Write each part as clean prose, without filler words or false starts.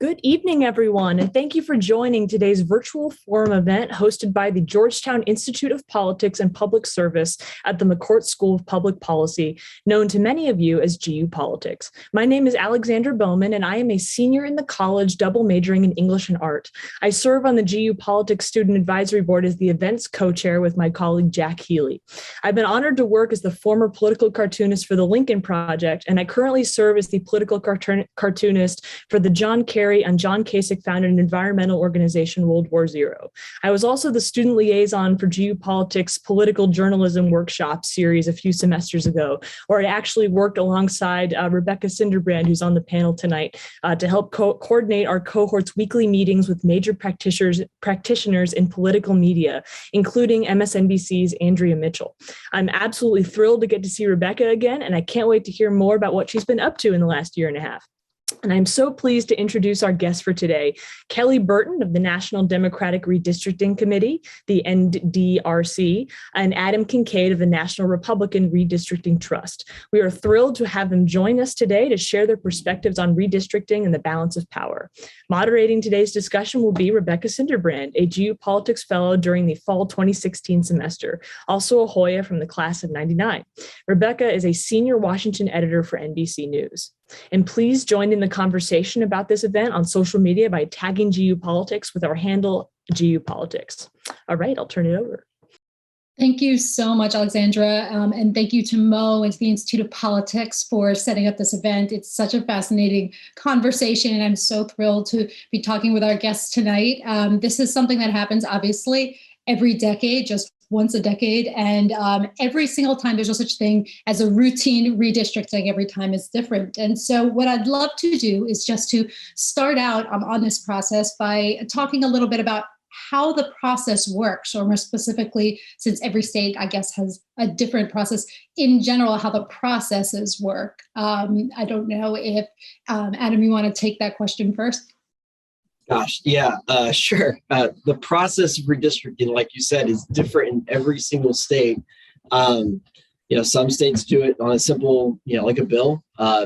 Good evening, everyone, and thank you for joining today's virtual forum event hosted by the Georgetown Institute of Politics and Public Service at the McCourt School of Public Policy, known to many of you as GU Politics. My name is Alexandra Bowman, and I am a senior in the college double majoring in English and art. I serve on the GU Politics Student Advisory Board as the events co-chair with my colleague Jack Healy. I've been honored to work as the former political cartoonist for the Lincoln Project, and I currently serve as the political cartoonist for the John Kerry and John Kasich founded an environmental organization, World War Zero. I was also the student liaison for GU Politics Political Journalism Workshop series a few semesters ago, where I actually worked alongside Rebecca Cinderbrand, who's on the panel tonight, to help coordinate our cohort's weekly meetings with major practitioners in political media, including MSNBC's Andrea Mitchell. I'm absolutely thrilled to get to see Rebecca again, and I can't wait to hear more about what she's been up to in the last year and a half. And I'm so pleased to introduce our guest for today, Kelly Burton of the National Democratic Redistricting Committee, the NDRC, and Adam Kincaid of the National Republican Redistricting Trust. We are thrilled to have them join us today to share their perspectives on redistricting and the balance of power. Moderating today's discussion will be Rebecca Cinderbrand, a GU Politics Fellow during the fall 2016 semester, also a Hoya from the class of '99. Rebecca is a senior Washington editor for NBC News. And please join in the conversation about this event on social media by tagging GU Politics with our handle GU Politics. All right, I'll turn it over. Thank you so much, Alexandra. And thank you to Mo and to the Institute of Politics for setting up this event. It's such a fascinating conversation, and I'm so thrilled to be talking with our guests tonight. This is something that happens, obviously, every decade, just once a decade. And every single time there's no such thing as a routine redistricting. Every time is different. And so what I'd love to do is just to start out on this process by talking a little bit about how the process works, or more specifically, since every state, I guess, has a different process, in general, how the processes work. I don't know if, Adam, you want to take that question first? Gosh, yeah, sure. The process of redistricting, like you said, is different in every single state. Some states do it on a simple, like a bill,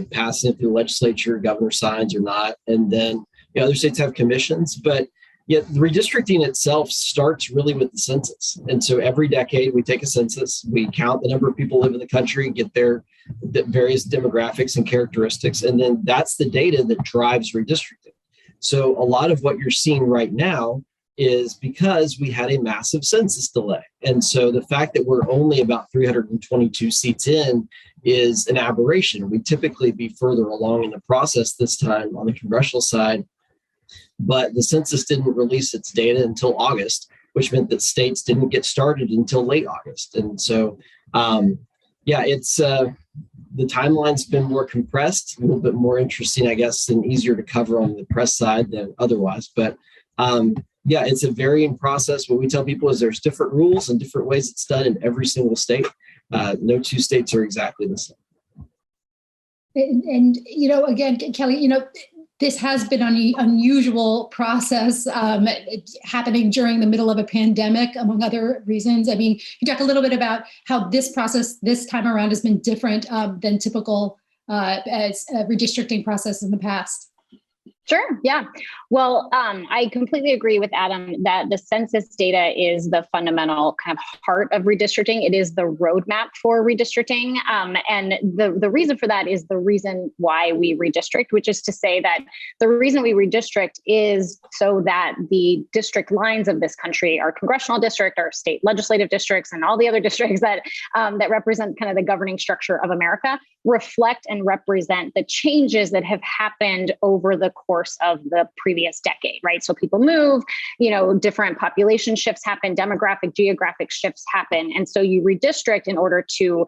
passing it through the legislature, governor signs or not. And then, other states have commissions, but yet the redistricting itself starts really with the census. And so every decade we take a census, we count the number of people who live in the country, get their various demographics and characteristics. And then that's the data that drives redistricting. So a lot of what you're seeing right now is because we had a massive census delay. And so the fact that we're only about 322 seats in is an aberration. We'd typically be further along in the process this time on the congressional side, but the census didn't release its data until August, which meant that states didn't get started until late August. And so, the timeline's been more compressed, a little bit more interesting, I guess, and easier to cover on the press side than otherwise. But it's a varying process. What we tell people is there's different rules and different ways it's done in every single state. No two states are exactly the same. And again, Kelly, this has been an unusual process happening during the middle of a pandemic, among other reasons. I mean, you talk a little bit about how this process this time around has been different than typical redistricting process in the past. Sure. Yeah. Well, I completely agree with Adam that the census data is the fundamental kind of heart of redistricting. It is the roadmap for redistricting. And the reason for that is the reason why we redistrict, which is to say that the reason we redistrict is so that the district lines of this country, our congressional district, our state legislative districts, and all the other districts that represent kind of the governing structure of America, reflect and represent the changes that have happened over the course of the previous decade, right? So people move, different population shifts happen, demographic, geographic shifts happen. And so you redistrict in order to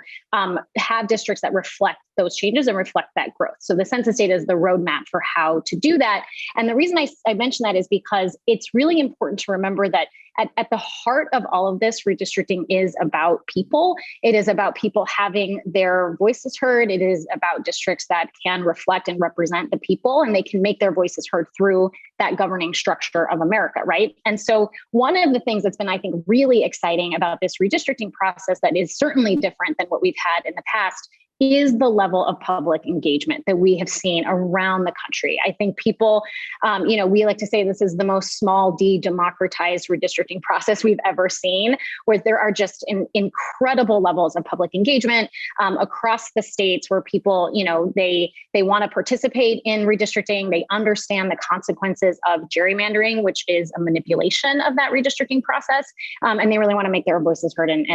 have districts that reflect those changes and reflect that growth. So the census data is the roadmap for how to do that. And the reason I mention that is because it's really important to remember that at the heart of all of this, redistricting is about people. It is about people having their voices heard. It is about districts that can reflect and represent the people, and they can make their voices heard through that governing structure of America, right? And so one of the things that's been, I think, really exciting about this redistricting process that is certainly different than what we've had in the past is the level of public engagement that we have seen around the country. I think people, we like to say this is the most small d democratized redistricting process we've ever seen, where there are just incredible levels of public engagement across the states where people, they want to participate in redistricting. They understand the consequences of gerrymandering, which is a manipulation of that redistricting process. And they really want to make their voices heard and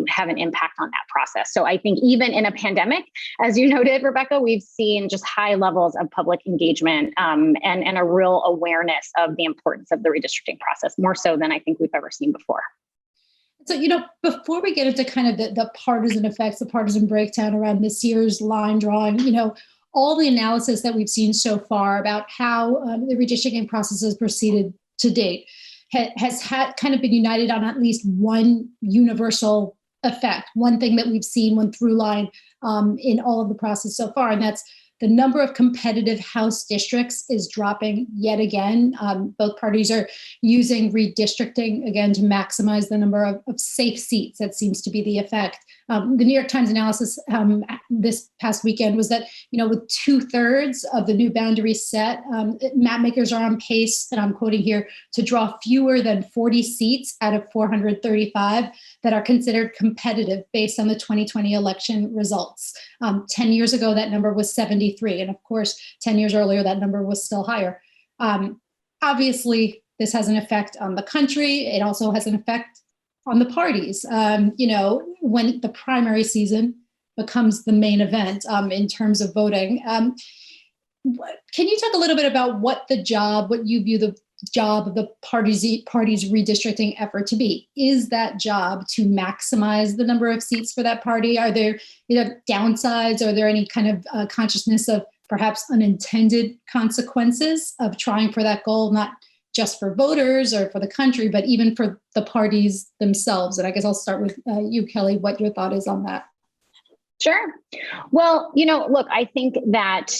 have an impact on that process. So I think even in a pandemic, as you noted, Rebecca, we've seen just high levels of public engagement and a real awareness of the importance of the redistricting process, more so than I think we've ever seen before. So, before we get into kind of the partisan effects, the partisan breakdown around this year's line drawing, all the analysis that we've seen so far about how the redistricting process has proceeded to date has had kind of been united on at least one universal effect, one thing that we've seen, one through line in all of the process so far, and that's the number of competitive House districts is dropping yet again. Both parties are using redistricting, again, to maximize the number of safe seats. That seems to be the effect. The New York Times analysis this past weekend was that, with 2/3 of the new boundaries set, map makers are on pace, and I'm quoting here, to draw fewer than 40 seats out of 435 that are considered competitive based on the 2020 election results. 10 years ago, that number was 73. And of course, 10 years earlier, that number was still higher. Obviously, this has an effect on the country. It also has an effect on the parties. When the primary season becomes the main event in terms of voting. Can you talk a little bit about what you view the job of the party's redistricting effort to be? Is that job to maximize the number of seats for that party? Are there downsides? Are there any kind of consciousness of perhaps unintended consequences of trying for that goal, not just for voters or for the country, but even for the parties themselves? And I guess I'll start with you, Kelly, what your thought is on that. Sure. Well, look, I think that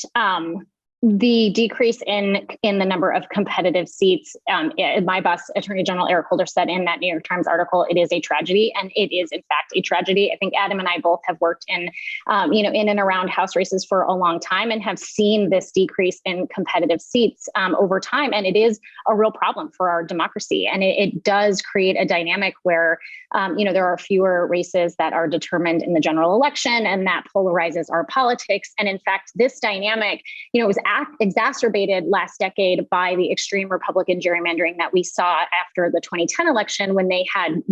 the decrease in the number of competitive seats, my boss, Attorney General Eric Holder, said in that New York Times article, it is a tragedy, and it is in fact a tragedy. I think Adam and I both have worked in and around House races for a long time and have seen this decrease in competitive seats over time, and it is a real problem for our democracy. And it does create a dynamic where there are fewer races that are determined in the general election, and that polarizes our politics. And in fact, this dynamic, was exacerbated last decade by the extreme Republican gerrymandering that we saw after the 2010 election, when they had,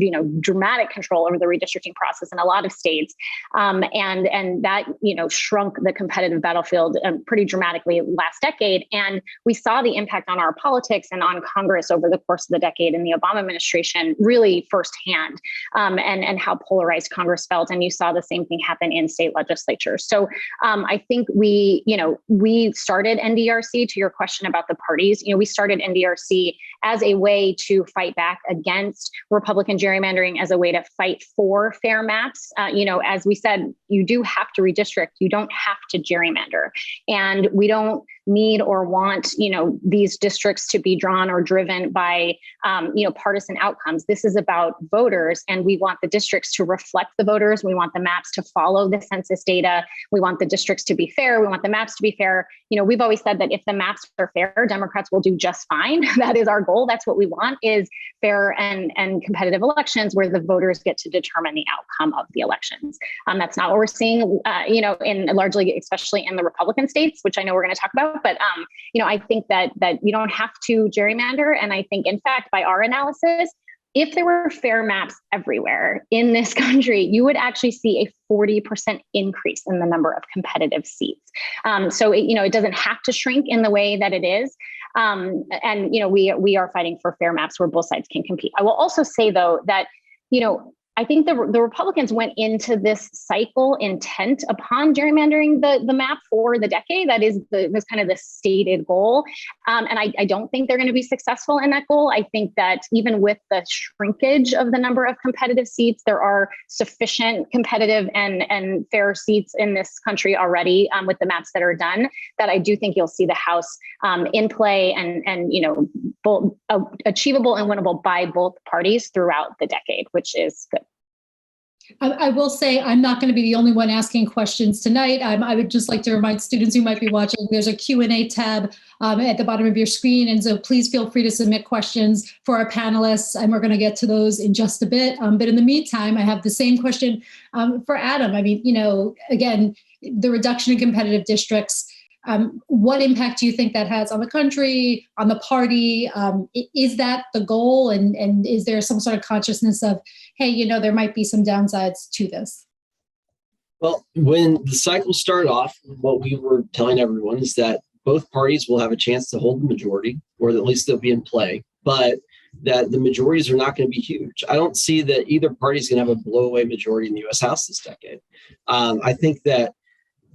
dramatic control over the redistricting process in a lot of states. And that, shrunk the competitive battlefield pretty dramatically last decade. And we saw the impact on our politics and on Congress over the course of the decade in the Obama administration, really firsthand, and how polarized Congress felt. And you saw the same thing happen in state legislatures. So I think we started NDRC, to your question about the parties. We started NDRC as a way to fight back against Republican gerrymandering, as a way to fight for fair maps. As we said, you do have to redistrict. You don't have to gerrymander. And we don't need or want, these districts to be drawn or driven by, partisan outcomes. This is about voters, and we want the districts to reflect the voters. We want the maps to follow the census data. We want the districts to be fair. We want the maps to be fair. We've always said that if the maps are fair, Democrats will do just fine. That is our goal. That's what we want, is fair and competitive elections where the voters get to determine the outcome of the elections. That's not what we're seeing, in largely, especially in the Republican states, which I know we're going to talk about. But, I think that you don't have to gerrymander. And I think, in fact, by our analysis, if there were fair maps everywhere in this country, you would actually see a 40% increase in the number of competitive seats. So it doesn't have to shrink in the way that it is. And we are fighting for fair maps where both sides can compete. I will also say, though, that I think the Republicans went into this cycle intent upon gerrymandering the map for the decade. That is this kind of the stated goal. And I don't think they're going to be successful in that goal. I think that even with the shrinkage of the number of competitive seats, there are sufficient competitive and fair seats in this country already with the maps that are done, that I do think you'll see the House in play and both achievable and winnable by both parties throughout the decade, which is good. I will say I'm not going to be the only one asking questions tonight. I would just like to remind students who might be watching, there's a Q&A tab at the bottom of your screen. And so please feel free to submit questions for our panelists, and we're going to get to those in just a bit. But in the meantime, I have the same question for Adam. I mean, again, the reduction in competitive districts, what impact do you think that has on the country, on the party? Is that the goal? And is there some sort of consciousness of, hey, there might be some downsides to this? Well, when the cycle started off, what we were telling everyone is that both parties will have a chance to hold the majority, or at least they'll be in play, but that the majorities are not going to be huge. I don't see that either party is going to have a blow-away majority in the U.S. House this decade. I think that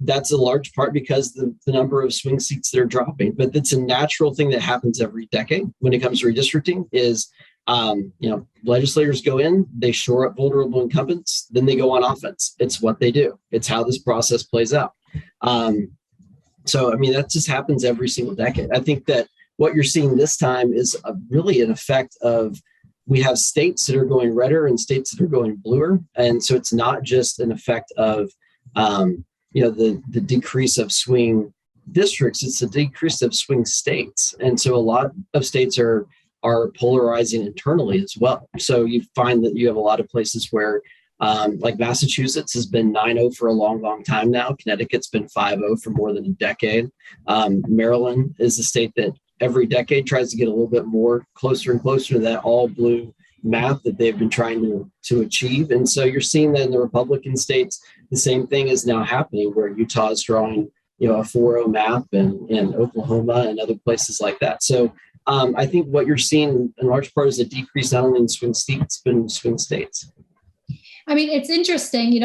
that's a large part because the number of swing seats that are dropping, but that's a natural thing that happens every decade when it comes to redistricting is, legislators go in, they shore up vulnerable incumbents, then they go on offense. It's what they do. It's how this process plays out. That just happens every single decade. I think that what you're seeing this time is really an effect of, we have states that are going redder and states that are going bluer. And so it's not just an effect of, the decrease of swing districts, it's a decrease of swing states. And so a lot of states are polarizing internally as well. So you find that you have a lot of places where, like Massachusetts has been 9-0 for a long, long time now. Connecticut's been 5-0 for more than a decade. Maryland is a state that every decade tries to get a little bit more closer and closer to that all blue map that they've been trying to achieve. And so you're seeing that in the Republican states, the same thing is now happening where Utah is drawing, a 4-0 map and Oklahoma and other places like that. So I think what you're seeing in large part is a decrease not only in swing states, but in swing states. I mean, it's interesting,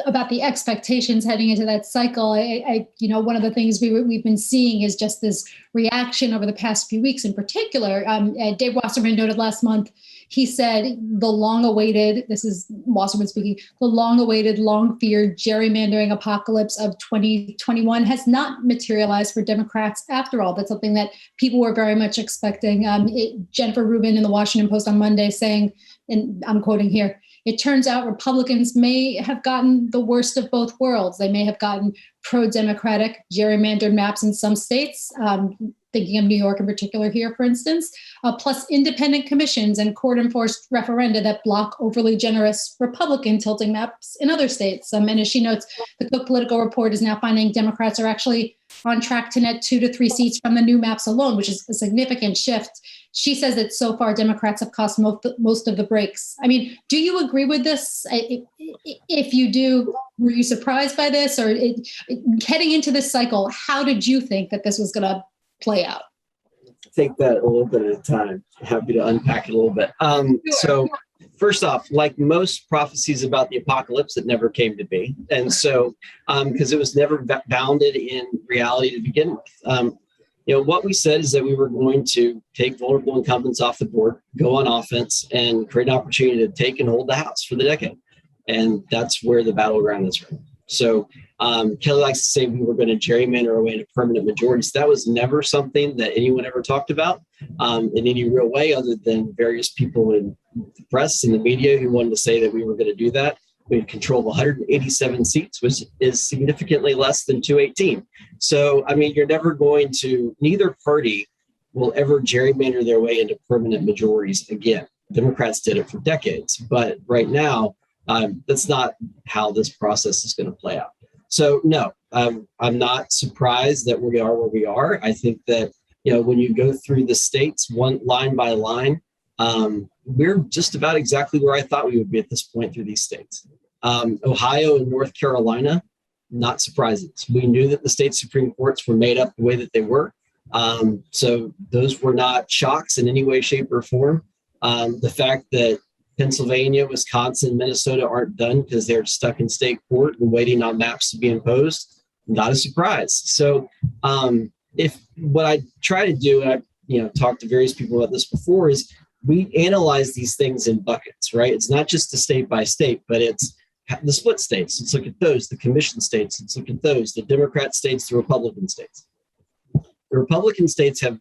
about the expectations heading into that cycle. One of the things we've been seeing is just this reaction over the past few weeks in particular. Dave Wasserman noted last month, he said the long-awaited, this is Wasserman speaking, the long-awaited, long-feared gerrymandering apocalypse of 2021 has not materialized for Democrats after all. That's something that people were very much expecting. Jennifer Rubin in the Washington Post on Monday saying, and I'm quoting here, "It turns out Republicans may have gotten the worst of both worlds. They may have gotten pro-democratic gerrymandered maps in some states, thinking of New York in particular here, for instance, plus independent commissions and court-enforced referenda that block overly generous Republican tilting maps in other states." And as she notes, the Cook Political Report is now finding Democrats are actually on track to net 2 to 3 seats from the new maps alone, which is a significant shift. She says that so far Democrats have cost most of the breaks. I mean, do you agree with this? If you do, were you surprised by this? Or heading into this cycle, how did you think that this was going to play out? Take that a little bit at a time. Happy to unpack it a little bit. Sure. So first off, like most prophecies about the apocalypse, it never came to be. And so, because it was never bounded in reality to begin with. What we said is that we were going to take vulnerable incumbents off the board, go on offense, and create an opportunity to take and hold the House for the decade. And that's where the battleground is right now. So Kelly likes to say we were going to gerrymander our way into permanent majorities. That was never something that anyone ever talked about in any real way, other than various people in the press and the media who wanted to say that we were going to do that. We control 187 seats, which is significantly less than 218. So, you're never going to, neither party will ever gerrymander their way into permanent majorities again. Democrats did it for decades, but right now, that's not how this process is going to play out. So, no, I'm not surprised that we are where we are. I think that, when you go through the states one line by line, we're just about exactly where I thought we would be at this point through these states. Ohio and North Carolina, not surprising. We knew that the state Supreme Courts were made up the way that they were. So those were not shocks in any way, shape, or form. The fact that Pennsylvania, Wisconsin, Minnesota aren't done because they're stuck in state court and waiting on maps to be imposed, not a surprise. So if what I try to do, and I've talked to various people about this before, is we analyze these things in buckets, right? It's not just the state by state, but it's the split states. Let's look at those, the commission states. Let's look at those, the Democrat states, the Republican states. The Republican states have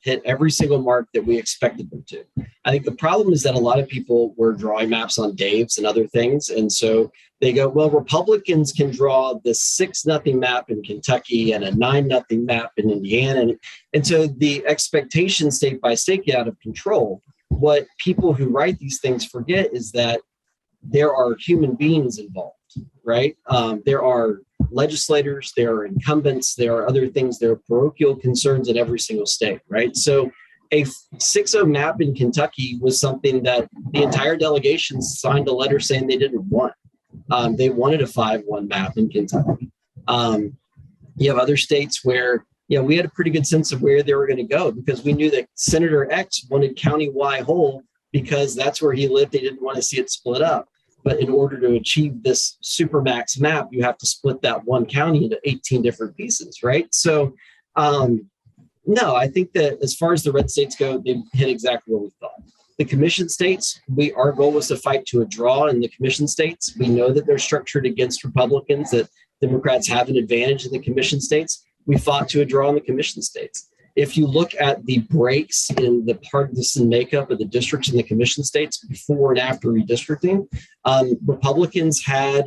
hit every single mark that we expected them to. I think the problem is that a lot of people were drawing maps on Dave's and other things. And so they go, well, Republicans can draw the 6-0 map in Kentucky and a 9-0 map in Indiana. And so the expectations state by state get out of control. What people who write these things forget is that there are human beings involved, right? There are legislators, there are incumbents, there are other things, there are parochial concerns in every single state, right? So a 6-0 map in Kentucky was something that the entire delegation signed a letter saying they didn't want. They wanted a 5-1 map in Kentucky. You have other states where, we had a pretty good sense of where they were going to go because we knew that Senator X wanted County Y whole because that's where he lived. They didn't want to see it split up. But in order to achieve this supermax map, you have to split that one county into 18 different pieces, right? So, no, I think that as far as the red states go, they hit exactly what we thought. The commission states, our goal was to fight to a draw in the commission states. We know that they're structured against Republicans, that Democrats have an advantage in the commission states. We fought to a draw in the commission states. If you look at the breaks in the partisan makeup of the districts in the commission states before and after redistricting, Republicans had,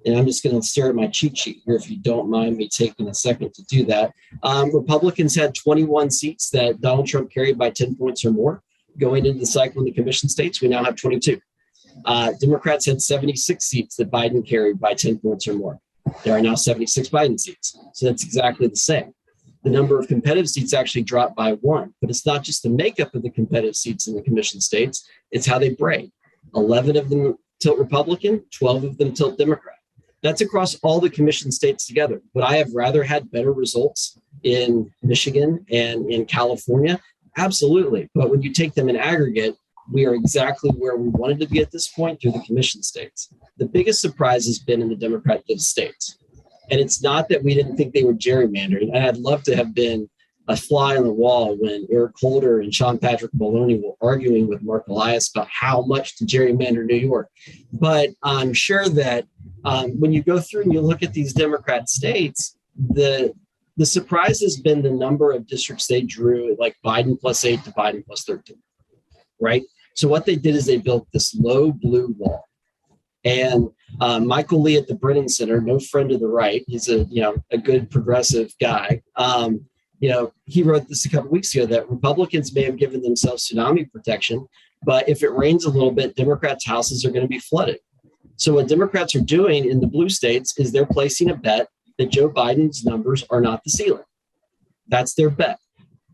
and I'm just going to stare at my cheat sheet here if you don't mind me taking a second to do that. Republicans had 21 seats that Donald Trump carried by 10 points or more. Going into the cycle in the commission states, we now have 22. Democrats had 76 seats that Biden carried by 10 points or more. There are now 76 Biden seats. So that's exactly the same. The number of competitive seats actually dropped by 1, but it's not just the makeup of the competitive seats in the commission states, it's how they break. 11 of them tilt Republican, 12 of them tilt Democrat. That's across all the commission states together. Would I have rather had better results in Michigan and in California? Absolutely. But when you take them in aggregate, we are exactly where we wanted to be at this point through the commission states. The biggest surprise has been in the Democratic states. And it's not that we didn't think they were gerrymandering. And I'd love to have been a fly on the wall when Eric Holder and Sean Patrick Maloney were arguing with Mark Elias about how much to gerrymander New York. But I'm sure that when you go through and you look at these Democrat states, the surprise has been the number of districts they drew, like Biden +8 to Biden +13, right? So what they did is they built this low blue wall. And Michael Lee at the Brennan Center, no friend of the right, he's a good progressive guy. He wrote this a couple of weeks ago that Republicans may have given themselves tsunami protection, but if it rains a little bit, Democrats' houses are going to be flooded. So what Democrats are doing in the blue states is they're placing a bet that Joe Biden's numbers are not the ceiling. That's their bet.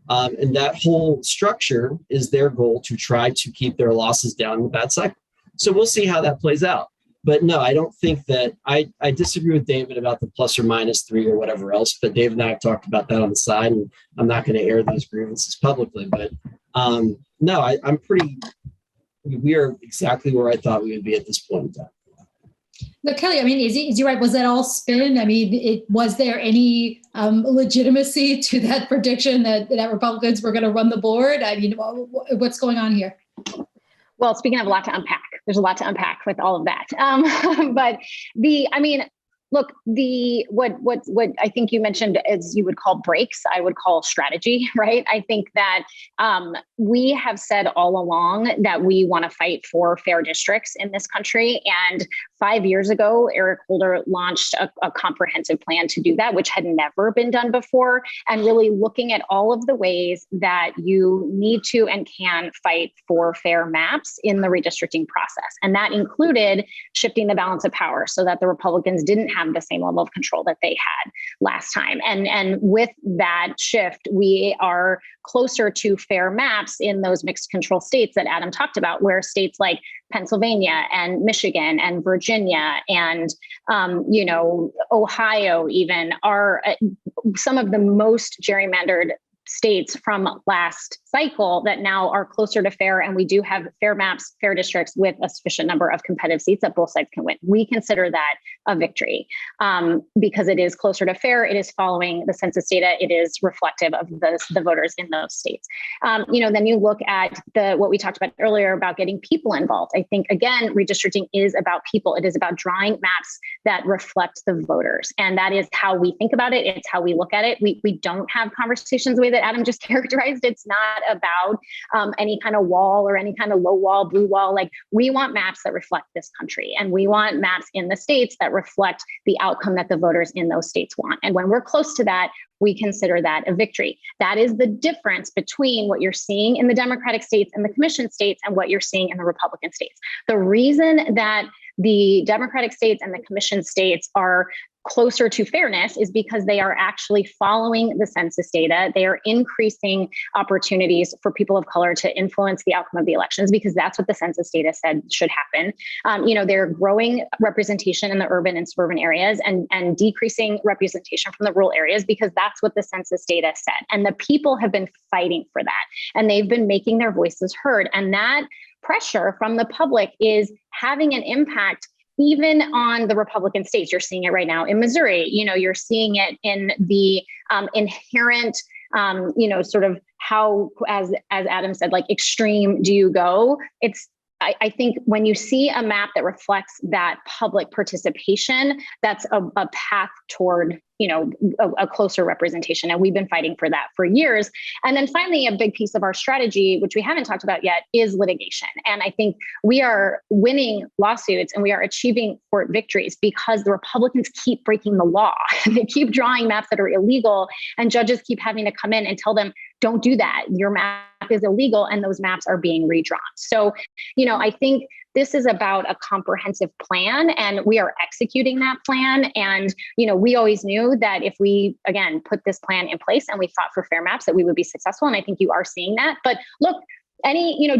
And that whole structure is their goal to try to keep their losses down in the bad cycle. So we'll see how that plays out. But no, I don't think that I disagree with David about the +or-3 or whatever else. But David and I have talked about that on the side, and I'm not going to air those grievances publicly. But no, we are exactly where I thought we would be at this point in time. Now, Kelly, I mean, is he right? Was that all spin? I mean, was there any legitimacy to that prediction that Republicans were going to run the board? I mean, what's going on here? Well, speaking of a lot to unpack, there's a lot to unpack with all of that. But what I think you mentioned as you would call breaks, I would call strategy, right? I think that we have said all along that we want to fight for fair districts in this country. And 5 years ago, Eric Holder launched a comprehensive plan to do that, which had never been done before, and really looking at all of the ways that you need to and can fight for fair maps in the redistricting process. And that included shifting the balance of power so that the Republicans didn't have the same level of control that they had last time. And with that shift, we are closer to fair maps in those mixed control states that Adam talked about, where states like Pennsylvania and Michigan and Virginia and, Ohio even are some of the most gerrymandered states from last cycle that now are closer to fair. And we do have fair maps, fair districts with a sufficient number of competitive seats that both sides can win. We consider that a victory because it is closer to fair. It is following the census data. It is reflective of the voters in those states. Then you look at what we talked about earlier about getting people involved. I think, again, redistricting is about people. It is about drawing maps that reflect the voters. And that is how we think about it. It's how we look at it. We don't have conversations the way that Adam just characterized. It's not about any kind of wall or any kind of low wall, blue wall. Like, we want maps that reflect this country, and we want maps in the states that reflect the outcome that the voters in those states want. And when we're close to that, we consider that a victory. That is the difference between what you're seeing in the Democratic states and the commission states and what you're seeing in the Republican states. The reason that the Democratic states and the commission states are closer to fairness is because they are actually following the census data. They are increasing opportunities for people of color to influence the outcome of the elections, because that's what the census data said should happen. They're growing representation in the urban and suburban areas and decreasing representation from the rural areas, because that's what the census data said. And the people have been fighting for that, and they've been making their voices heard. And that pressure from the public is having an impact even on the Republican states. You're seeing it right now in Missouri. You're seeing it in the inherent, sort of how, as Adam said, like, extreme do you go? I think when you see a map that reflects that public participation, that's a path toward, a closer representation. And we've been fighting for that for years. And then finally, a big piece of our strategy, which we haven't talked about yet, is litigation. And I think we are winning lawsuits and we are achieving court victories because the Republicans keep breaking the law. They keep drawing maps that are illegal, and judges keep having to come in and tell them, don't do that. Your map is illegal, and those maps are being redrawn. So, I think this is about a comprehensive plan, and we are executing that plan. And, we always knew that if we, again, put this plan in place and we fought for fair maps, that we would be successful. And I think you are seeing that. But look,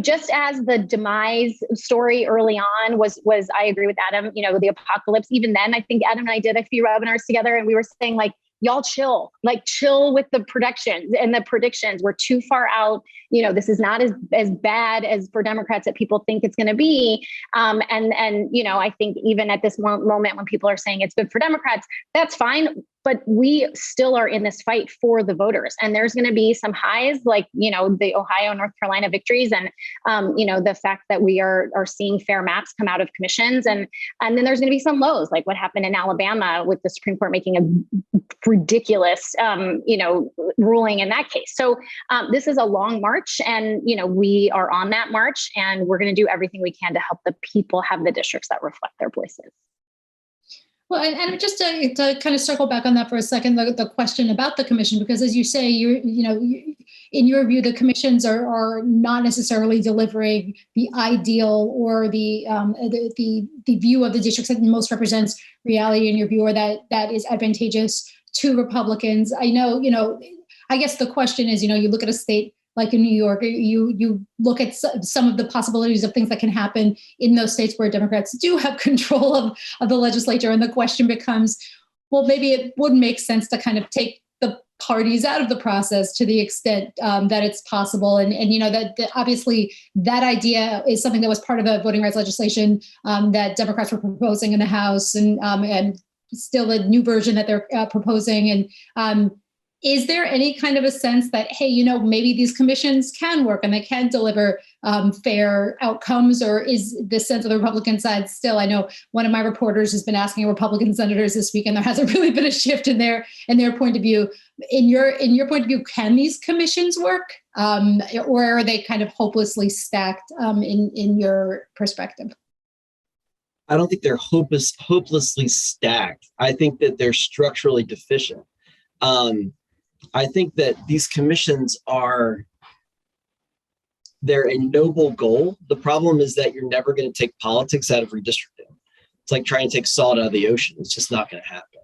just as the demise story early on was, I agree with Adam, the apocalypse, even then, I think Adam and I did a few webinars together, and we were saying, like, y'all chill with the predictions, and the predictions were too far out. This is not as bad as for Democrats that people think it's going to be. I think even at this moment when people are saying it's good for Democrats, that's fine. But we still are in this fight for the voters. And there's going to be some highs, like, the Ohio, North Carolina victories, and, the fact that we are seeing fair maps come out of commissions. And then there's going to be some lows, like what happened in Alabama with the Supreme Court making a ridiculous, ruling in that case. So this is a long march, and, we are on that march, and we're going to do everything we can to help the people have the districts that reflect their voices. Well, and just to kind of circle back on that for a second, the question about the commission, because as you say, in your view, the commissions are not necessarily delivering the ideal or the view of the districts that most represents reality in your view, or that is advantageous to Republicans. I know, I guess the question is, you look at a state like in New York, you look at some of the possibilities of things that can happen in those states where Democrats do have control of the legislature. And the question becomes, well, maybe it would make sense to kind of take the parties out of the process to the extent that it's possible. And that obviously that idea is something that was part of the voting rights legislation that Democrats were proposing in the House, and still a new version that they're proposing. And is there any kind of a sense that, hey, maybe these commissions can work and they can deliver fair outcomes? Or is the sense of the Republican side still? I know one of my reporters has been asking Republican senators this week, and there hasn't really been a shift in their point of view. In your point of view, can these commissions work, or are they kind of hopelessly stacked in your perspective? I don't think they're hopelessly stacked. I think that they're structurally deficient. I think that these commissions they're a noble goal. The problem is that you're never going to take politics out of redistricting. It's like trying to take salt out of the ocean. It's just not going to happen.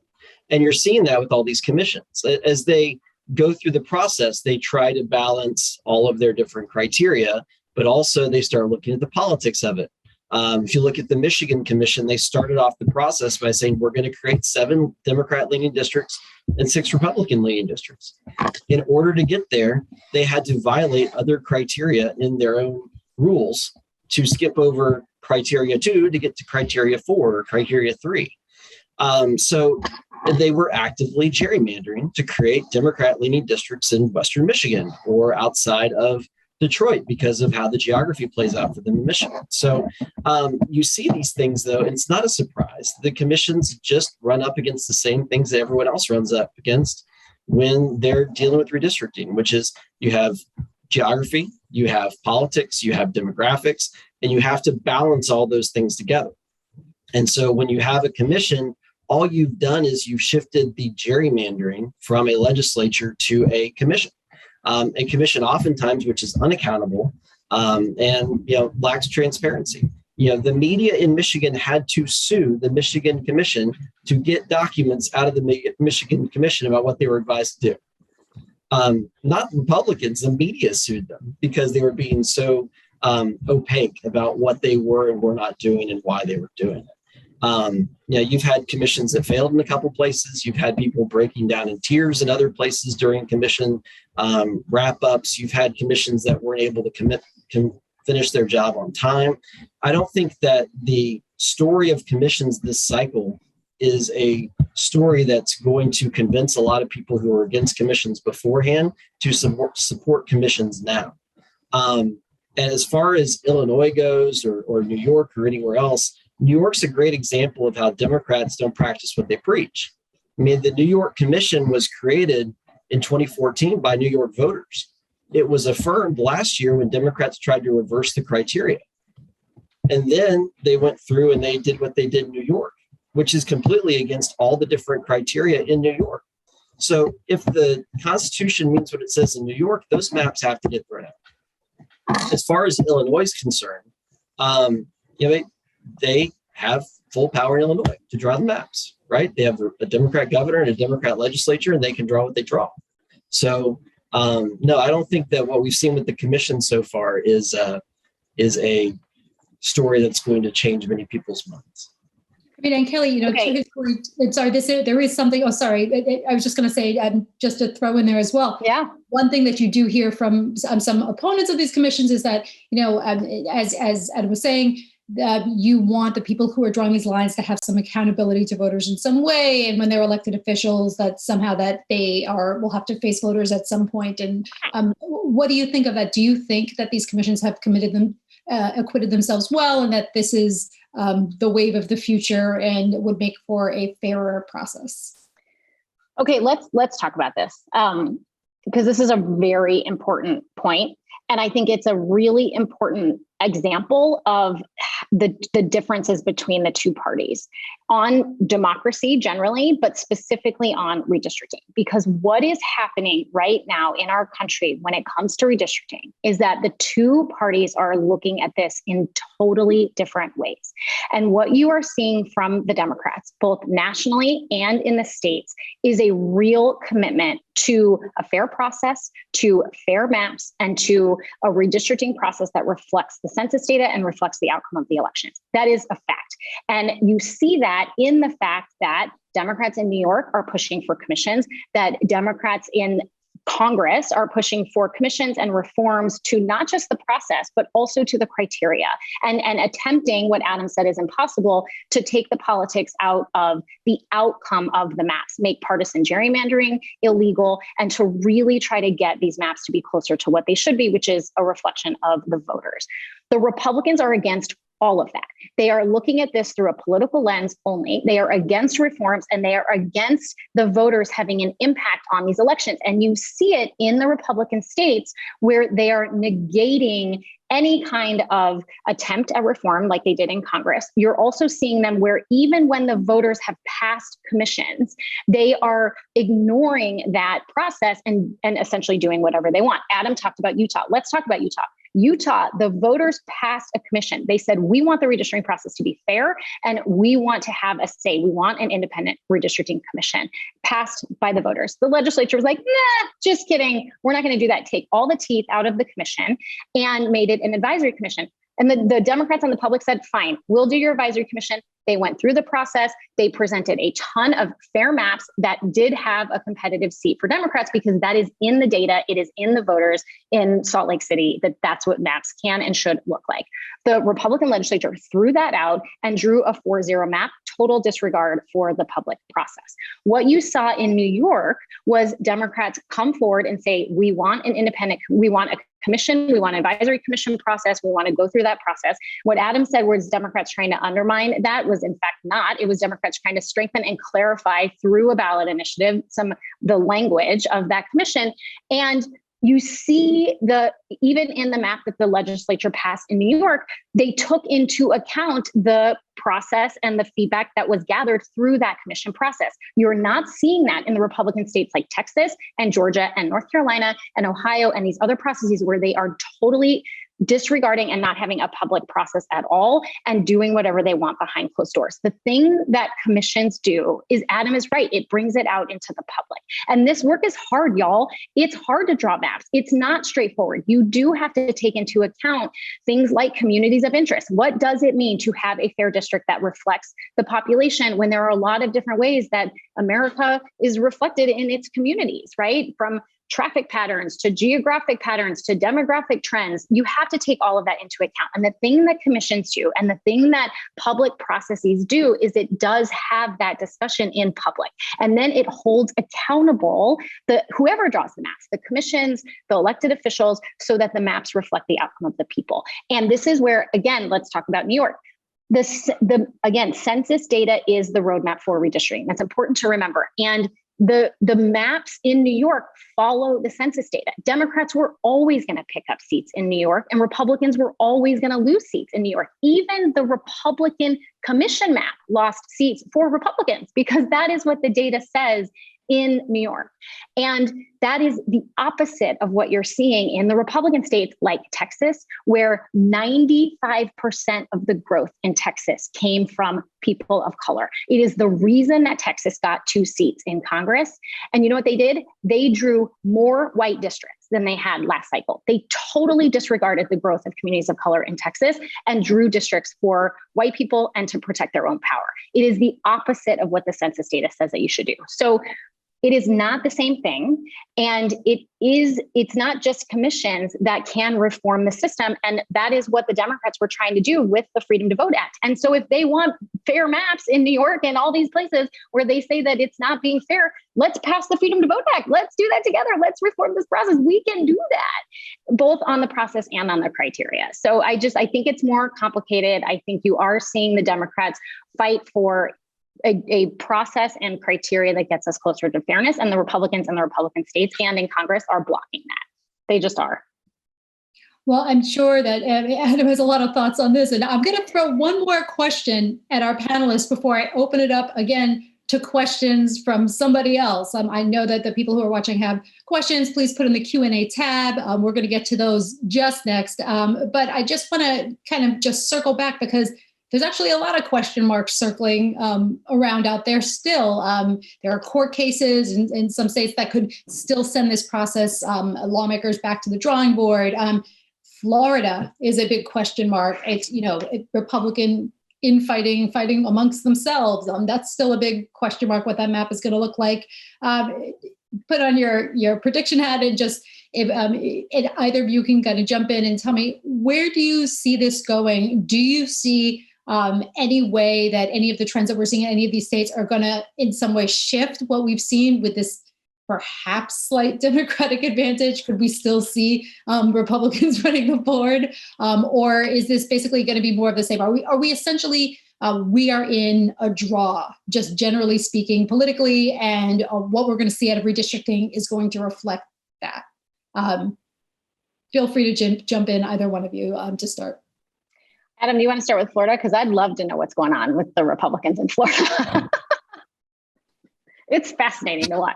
And you're seeing that with all these commissions. As they go through the process, they try to balance all of their different criteria, but also they start looking at the politics of it. If you look at the Michigan Commission, they started off the process by saying, we're going to create 7 Democrat-leaning districts and 6 Republican-leaning districts. In order to get there, they had to violate other criteria in their own rules to skip over criteria 2 to get to criteria 4 or criteria 3. So they were actively gerrymandering to create Democrat-leaning districts in Western Michigan or outside of Detroit because of how the geography plays out for them in Michigan. So you see these things, though, and it's not a surprise. The commissions just run up against the same things that everyone else runs up against. when they're dealing with redistricting, which is you have geography, you have politics, you have demographics, and you have to balance all those things together. And so when you have a commission, all you've done is you've shifted the gerrymandering from a legislature to a commission. A commission oftentimes, which is unaccountable and lacks transparency. The media in Michigan had to sue the Michigan Commission to get documents out of the Michigan Commission about what they were advised to do. Not Republicans, the media sued them because they were being so opaque about what they were and were not doing and why they were doing it. You've had commissions that failed in a couple places. You've had people breaking down in tears in other places during commission wrap-ups. You've had commissions that weren't able to finish their job on time. I don't think that the story of commissions this cycle is a story that's going to convince a lot of people who are against commissions beforehand to support commissions now. And as far as Illinois goes or New York or anywhere else, New York's a great example of how Democrats don't practice what they preach. I mean, the New York Commission was created in 2014 by New York voters. It was affirmed last year when Democrats tried to reverse the criteria. And then they went through and they did what they did in New York, which is completely against all the different criteria in New York. So if the Constitution means what it says in New York, those maps have to get thrown out. As far as Illinois is concerned, they have full power in Illinois to draw the maps, right? They have a Democrat governor and a Democrat legislature, and they can draw what they draw. So, no, I don't think that what we've seen with the commission so far is a story that's going to change many people's minds. I mean, and Kelly, to his point, there is something. Oh, sorry. I was just going to say, just to throw in there as well. Yeah. One thing that you do hear from some opponents of these commissions is that, as Ed was saying, that you want the people who are drawing these lines to have some accountability to voters in some way. And when they're elected officials, that somehow that they will have to face voters at some point. And what do you think of that? Do you think that these commissions have acquitted themselves well, and that this is the wave of the future and would make for a fairer process? Okay, let's talk about this because this is a very important point. And I think it's a really important example of the differences between the two parties on democracy generally, but specifically on redistricting. Because what is happening right now in our country when it comes to redistricting is that the two parties are looking at this in totally different ways. And what you are seeing from the Democrats, both nationally and in the states, is a real commitment to a fair process, to fair maps, and to a redistricting process that reflects the census data and reflects the outcome of the elections. That is a fact. And you see that in the fact that Democrats in New York are pushing for commissions, that Democrats in Congress are pushing for commissions and reforms to not just the process, but also to the criteria, and attempting what Adam said is impossible, to take the politics out of the outcome of the maps, make partisan gerrymandering illegal, and to really try to get these maps to be closer to what they should be, which is a reflection of the voters. The Republicans are against all of that. They are looking at this through a political lens only. They are against reforms, and they are against the voters having an impact on these elections. And you see it in the Republican states where they are negating any kind of attempt at reform like they did in Congress. You're also seeing them where even when the voters have passed commissions, they are ignoring that process and essentially doing whatever they want. Adam talked about Utah. Let's talk about Utah. Utah, the voters passed a commission. They said, we want the redistricting process to be fair, and we want to have a say. We want an independent redistricting commission passed by the voters. The legislature was like, nah, just kidding. We're not going to do that. Take all the teeth out of the commission and made it an advisory commission. And the Democrats and the public said, fine, we'll do your advisory commission. They went through the process. They presented a ton of fair maps that did have a competitive seat for Democrats, because that is in the data. It is in the voters in Salt Lake City that's what maps can and should look like. The Republican legislature threw that out and drew a 4-0 map, total disregard for the public process. What you saw in New York was Democrats come forward and say, we want a commission. We want an advisory commission process. We want to go through that process. What Adam said was Democrats trying to undermine that was in fact not. It was Democrats trying to strengthen and clarify through a ballot initiative the language of that commission. And you see even in the map that the legislature passed in New York, they took into account the process and the feedback that was gathered through that commission process. You're not seeing that in the Republican states like Texas and Georgia and North Carolina and Ohio and these other processes where they are totally disregarding and not having a public process at all and doing whatever they want behind closed doors. The thing that commissions do is, Adam is right, it brings it out into the public. And this work is hard, y'all. It's hard to draw maps. It's not straightforward. You do have to take into account things like communities of interest. What does it mean to have a fair district that reflects the population when there are a lot of different ways that America is reflected in its communities, right? From traffic patterns to geographic patterns to demographic trends, you have to take all of that into account. And the thing that commissions do and the thing that public processes do is it does have that discussion in public. And then it holds accountable whoever draws the maps, the commissions, the elected officials, so that the maps reflect the outcome of the people. And this is where, again, let's talk about New York. Again, census data is the roadmap for redistricting. That's important to remember. And the maps in New York follow the census data. Democrats were always going to pick up seats in New York, and Republicans were always going to lose seats in New York. Even the Republican commission map lost seats for Republicans because that is what the data says in New York. And that is the opposite of what you're seeing in the Republican states like Texas, where 95% of the growth in Texas came from people of color. It is the reason that Texas got 2 seats in Congress. And you know what they did? They drew more white districts than they had last cycle. They totally disregarded the growth of communities of color in Texas and drew districts for white people and to protect their own power. It is the opposite of what the census data says that you should do. So it is not the same thing. And it's not just commissions that can reform the system. And that is what the Democrats were trying to do with the Freedom to Vote Act. And so if they want fair maps in New York and all these places where they say that it's not being fair, let's pass the Freedom to Vote Act. Let's do that together. Let's reform this process. We can do that, both on the process and on the criteria. So I think it's more complicated. I think you are seeing the Democrats fight for a process and criteria that gets us closer to fairness, and the Republicans in the Republican states and in Congress are blocking that. They just are. Well, I'm sure that Adam has a lot of thoughts on this, and I'm going to throw one more question at our panelists before I open it up again to questions from somebody else. I know that the people who are watching have questions. Please put in the Q&A tab. We're going to get to those just next. But I just want to kind of just circle back because there's actually a lot of question marks circling around out there still. There are court cases in some states that could still send this process, lawmakers back to the drawing board. Florida is a big question mark. It's, Republican infighting, fighting amongst themselves. That's still a big question mark, what that map is going to look like. Put on your prediction hat and just, if either of you can kind of jump in and tell me, where do you see this going? Do you see any way that any of the trends that we're seeing in any of these states are going to in some way shift what we've seen with this perhaps slight Democratic advantage? Could we still see Republicans running the board? Or is this basically going to be more of the same? Are we essentially, we are in a draw, just generally speaking, politically, and what we're going to see out of redistricting is going to reflect that? Feel free to jump in, either one of you, to start. Adam, do you want to start with Florida? Because I'd love to know what's going on with the Republicans in Florida. It's fascinating to watch.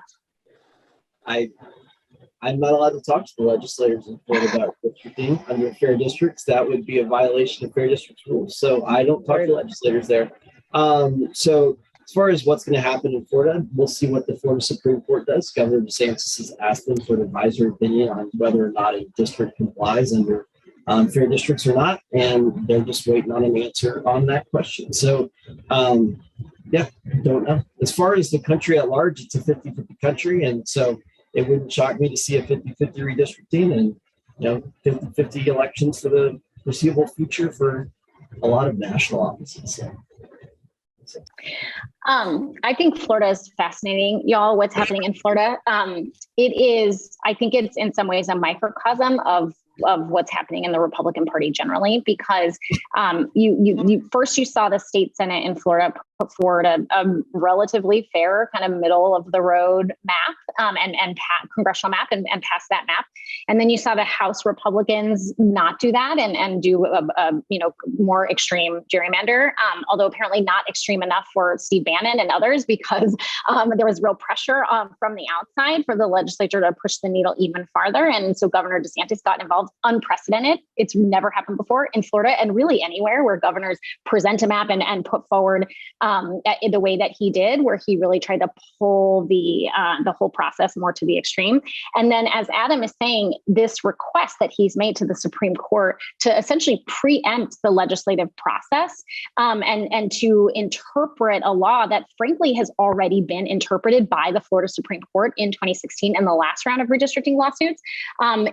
I'm not allowed to talk to the legislators in Florida about redistricting under fair districts. That would be a violation of fair districts rules. So I don't talk to legislators there. So as far as what's going to happen in Florida, we'll see what the Florida Supreme Court does. Governor DeSantis has asked them for an advisory opinion on whether or not a district complies under fair districts or not, and they're just waiting on an answer on that question. So, don't know. As far as the country at large, it's a 50-50 country, and so it wouldn't shock me to see a 50-50 redistricting and 50-50 elections for the foreseeable future for a lot of national offices. I think Florida is fascinating, y'all. What's happening in Florida? I think it's in some ways a microcosm of what's happening in the Republican Party generally, because you first you saw the state Senate in Florida put forward a relatively fair kind of middle of the road map and congressional map and pass that map, and then you saw the House Republicans not do that and do a more extreme gerrymander, although apparently not extreme enough for Steve Bannon and others, because there was real pressure from the outside for the legislature to push the needle even farther. And so Governor DeSantis got involved. Unprecedented. It's never happened before in Florida and really anywhere where governors present a map and put forward the way that he did, where he really tried to pull the whole process more to the extreme. And then, as Adam is saying, this request that he's made to the Supreme Court to essentially preempt the legislative process and to interpret a law that frankly has already been interpreted by the Florida Supreme Court in 2016 in the last round of redistricting lawsuits.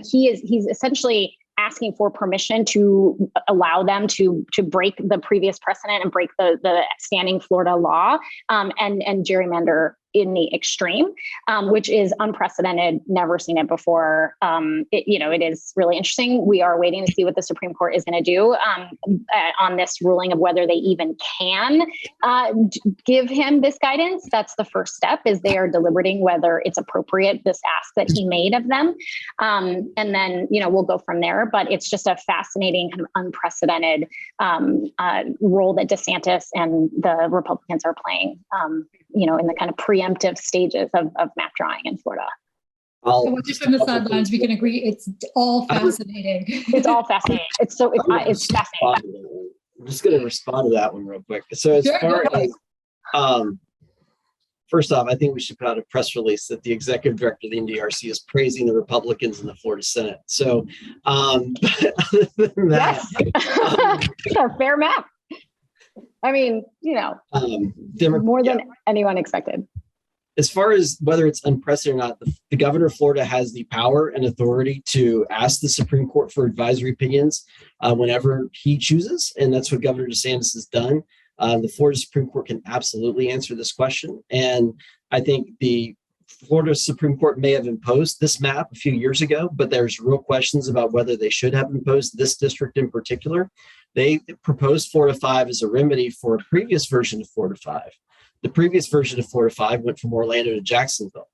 He's essentially asking for permission to allow them to break the previous precedent and break the standing Florida law and gerrymander in the extreme, which is unprecedented, never seen it before. It is really interesting. We are waiting to see what the Supreme Court is going to do on this ruling of whether they even can give him this guidance. That's the first step, is they are deliberating whether it's appropriate, this ask that he made of them. And then, we'll go from there. But it's just a fascinating kind of unprecedented role that DeSantis and the Republicans are playing, in the kind of preemptive stages of map drawing in Florida. So watching from the sidelines, we can agree it's all fascinating. It's all fascinating. It's fascinating. I'm just going to respond to that one real quick. So as far as, first off, I think we should put out a press release that the executive director of the NDRC is praising the Republicans in the Florida Senate. So, but other than that, a fair map. I mean, more than anyone expected. As far as whether it's unprecedented or not, the governor of Florida has the power and authority to ask the Supreme Court for advisory opinions whenever he chooses. And that's what Governor DeSantis has done. The Florida Supreme Court can absolutely answer this question. And I think the Florida Supreme Court may have imposed this map a few years ago, but there's real questions about whether they should have imposed this district in particular. They proposed Florida 5 as a remedy for a previous version of Florida 5. The previous version of Florida 5 went from Orlando to Jacksonville.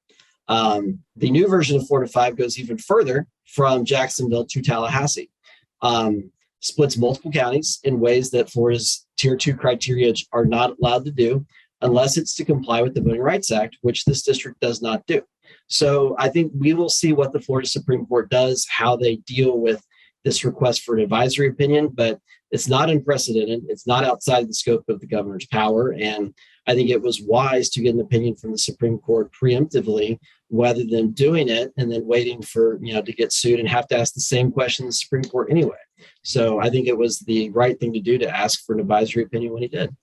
The new version of Florida 5 goes even further from Jacksonville to Tallahassee, splits multiple counties in ways that Florida's Tier 2 criteria are not allowed to do unless it's to comply with the Voting Rights Act, which this district does not do. So I think we will see what the Florida Supreme Court does, how they deal with this request for an advisory opinion, but it's not unprecedented. It's not outside the scope of the governor's power. And I think it was wise to get an opinion from the Supreme Court preemptively, rather than doing it and then waiting for, to get sued and have to ask the same question in the Supreme Court anyway. So I think it was the right thing to do to ask for an advisory opinion when he did.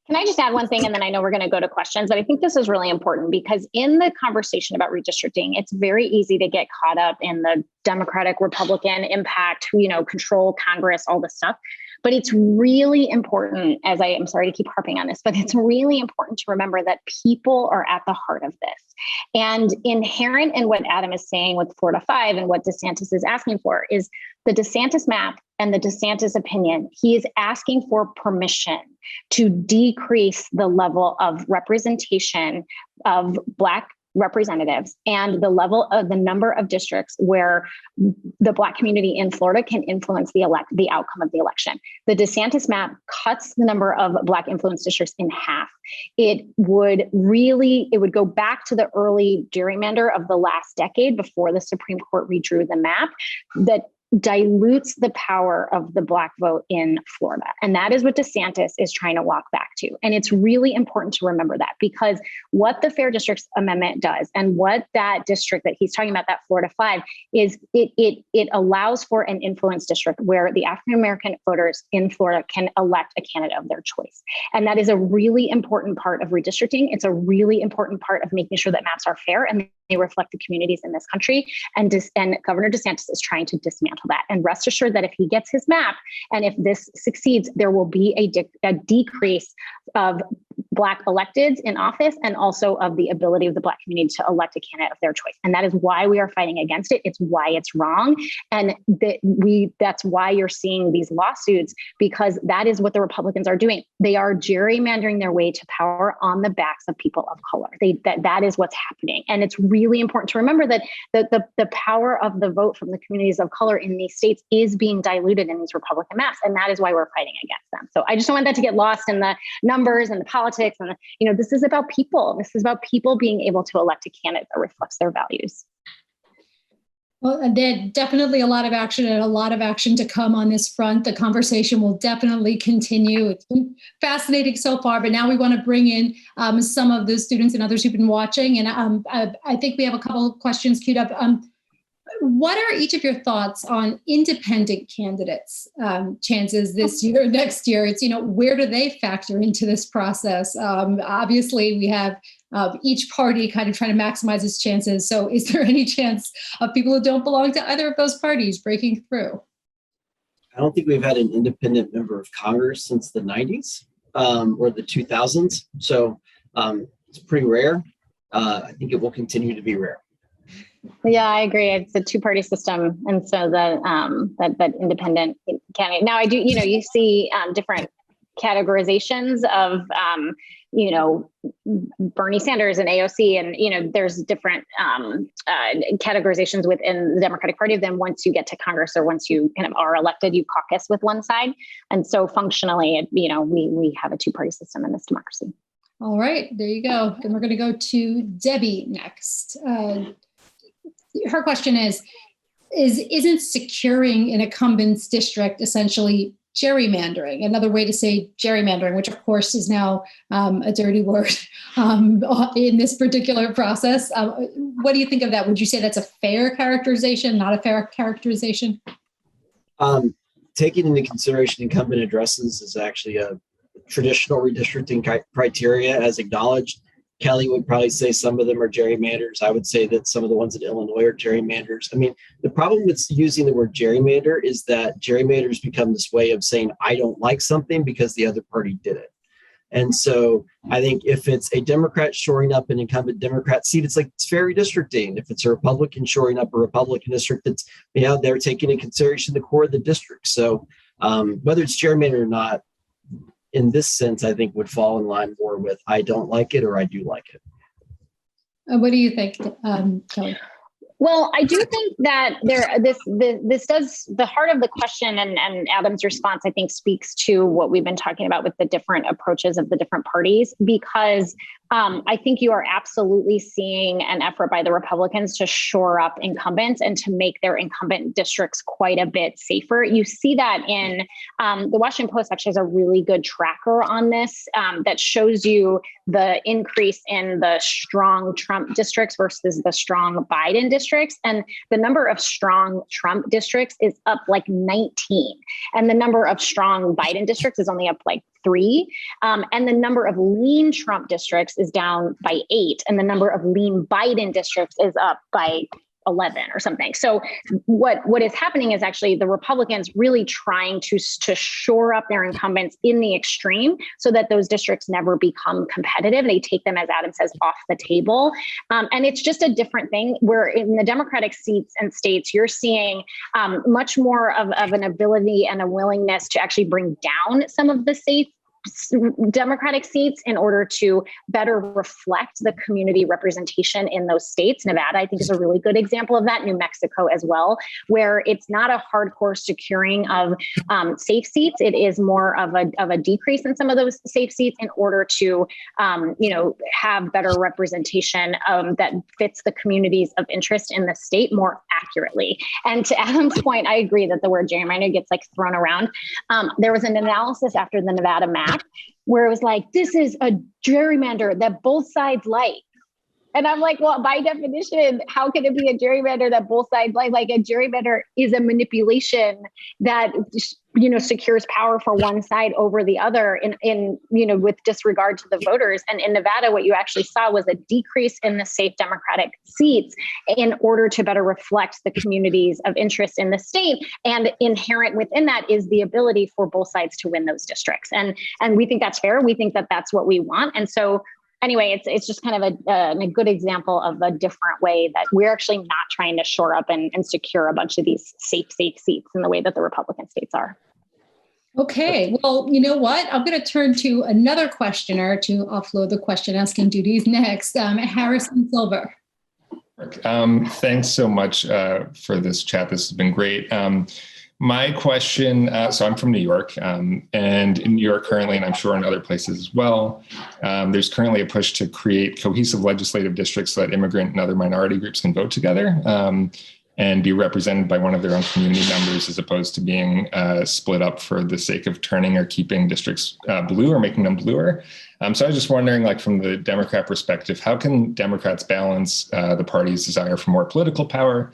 Can I just add one thing? And then I know we're going to go to questions, but I think this is really important because in the conversation about redistricting, it's very easy to get caught up in the Democratic, Republican impact, control Congress, all this stuff. But it's really important, as I am sorry to keep harping on this, but it's really important to remember that people are at the heart of this. And inherent in what Adam is saying with Florida 5 and what DeSantis is asking for is the DeSantis map and the DeSantis opinion. He is asking for permission to decrease the level of representation of Black representatives and the level of the number of districts where the Black community in Florida can influence the outcome of the election. The DeSantis map cuts the number of Black influence districts in half. It would go back to the early gerrymander of the last decade before the Supreme Court redrew the map that dilutes the power of the Black vote in Florida. And that is what DeSantis is trying to walk back to. And it's really important to remember that, because what the Fair Districts Amendment does and what that district that he's talking about, that Florida 5, is it allows for an influence district where the African-American voters in Florida can elect a candidate of their choice. And that is a really important part of redistricting. It's a really important part of making sure that maps are fair and they reflect the communities in this country. And Governor DeSantis is trying to dismantle that. And rest assured that if he gets his map and if this succeeds, there will be a decrease of Black electeds in office and also of the ability of the Black community to elect a candidate of their choice. And that is why we are fighting against it. It's why it's wrong. And that's why you're seeing these lawsuits, because that is what the Republicans are doing. They are gerrymandering their way to power on the backs of people of color. That is what's happening. And it's really important to remember that the power of the vote from the communities of color in these states is being diluted in these Republican maps. And that is why we're fighting against them. So I just don't want that to get lost in the numbers and the politics. And this is about people. This is about people being able to elect a candidate that reflects their values. Well, there's definitely a lot of action and a lot of action to come on this front. The conversation will definitely continue. It's been fascinating so far, but now we want to bring in some of the students and others who've been watching. And I think we have a couple of questions queued up. What are each of your thoughts on independent candidates' chances this year, next year? It's, where do they factor into this process? Obviously, we have each party kind of trying to maximize its chances. So is there any chance of people who don't belong to either of those parties breaking through? I don't think we've had an independent member of Congress since the 90s or the 2000s. So it's pretty rare. I think it will continue to be rare. Yeah, I agree. It's a two-party system, and so that independent candidate. Now, I do. You see different categorizations of Bernie Sanders and AOC, and there's different categorizations within the Democratic Party. Then once you get to Congress, or once you kind of are elected, you caucus with one side, and so functionally, we have a two-party system in this democracy. All right, there you go. Then we're going to go to Debbie next. Her question isn't securing an incumbent's district essentially gerrymandering? Another way to say gerrymandering, which of course is now a dirty word in this particular process. What do you think of that? Would you say that's a fair characterization, not a fair characterization? Taking into consideration incumbent addresses is actually a traditional redistricting criteria as acknowledged. Kelly would probably say some of them are gerrymanders. I would say that some of the ones in Illinois are gerrymanders. I mean, the problem with using the word gerrymander is that gerrymanders become this way of saying, I don't like something because the other party did it. And so I think if it's a Democrat shoring up an incumbent Democrat seat, it's fair redistricting. If it's a Republican shoring up a Republican district, it's, they're taking into consideration the core of the district. So whether it's gerrymander or not, in this sense, I think would fall in line more with I don't like it or I do like it. What do you think, Kelly? Well, I do think that this does the heart of the question, and Adam's response, I think, speaks to what we've been talking about with the different approaches of the different parties, because I think you are absolutely seeing an effort by the Republicans to shore up incumbents and to make their incumbent districts quite a bit safer. You see that in the Washington Post actually has a really good tracker on this that shows you the increase in the strong Trump districts versus the strong Biden districts. And the number of strong Trump districts is up 19. And the number of strong Biden districts is only up 3. And the number of lean Trump districts is down by 8. And the number of lean Biden districts is up by 11 or something. So what is happening is actually the Republicans really trying to shore up their incumbents in the extreme so that those districts never become competitive. They take them, as Adam says, off the table. And it's just a different thing where in the Democratic seats and states, you're seeing much more of an ability and a willingness to actually bring down some of the states Democratic seats in order to better reflect the community representation in those states. Nevada, I think, is a really good example of that. New Mexico as well, where it's not a hardcore securing of safe seats. It is more of a decrease in some of those safe seats in order to, have better representation that fits the communities of interest in the state more accurately. And to Adam's point, I agree that the word gerrymander gets thrown around. There was an analysis after the Nevada map where it was this is a gerrymander that both sides like. And I'm like, well, by definition, how can it be a gerrymander that both sides like a gerrymander is a manipulation that, secures power for one side over the other in with disregard to the voters. And in Nevada, what you actually saw was a decrease in the safe Democratic seats in order to better reflect the communities of interest in the state. And inherent within that is the ability for both sides to win those districts. And we think that's fair. We think that that's what we want. And so anyway, it's just kind of a good example of a different way that we're actually not trying to shore up and secure a bunch of these safe seats in the way that the Republican states are. Okay, well, you know what? I'm going to turn to another questioner to offload the question asking duties next. Harrison Silver. Thanks so much for this chat. This has been great. My question, so I'm from New York, and in New York currently, and I'm sure in other places as well, there's currently a push to create cohesive legislative districts so that immigrant and other minority groups can vote together and be represented by one of their own community members, as opposed to being split up for the sake of turning or keeping districts blue or making them bluer. So I was just wondering, like, from the Democrat perspective, how can Democrats balance the party's desire for more political power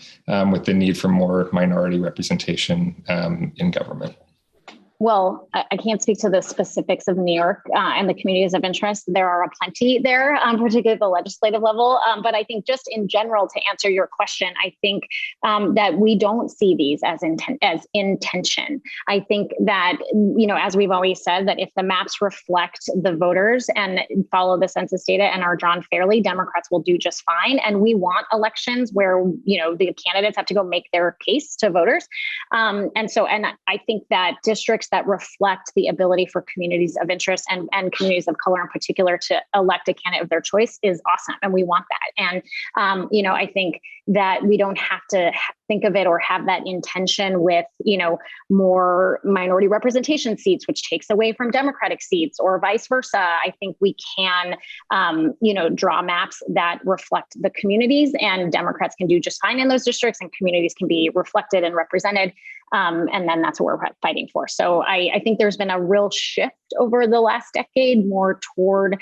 with the need for more minority representation in government? Well, I can't speak to the specifics of New York and the communities of interest. There are plenty there, particularly at the legislative level. But I think just in general, to answer your question, I think that we don't see these as intention. I think that, as we've always said, that if the maps reflect the voters and follow the census data and are drawn fairly, Democrats will do just fine. And we want elections where, the candidates have to go make their case to voters. And I think that districts that reflect the ability for communities of interest and communities of color in particular to elect a candidate of their choice is awesome. And we want that. And, I think that we don't have to think of it or have that intention with, more minority representation seats, which takes away from Democratic seats or vice versa. I think we can, draw maps that reflect the communities, and Democrats can do just fine in those districts and communities can be reflected and represented. And then that's what we're fighting for. So I think there's been a real shift over the last decade more toward,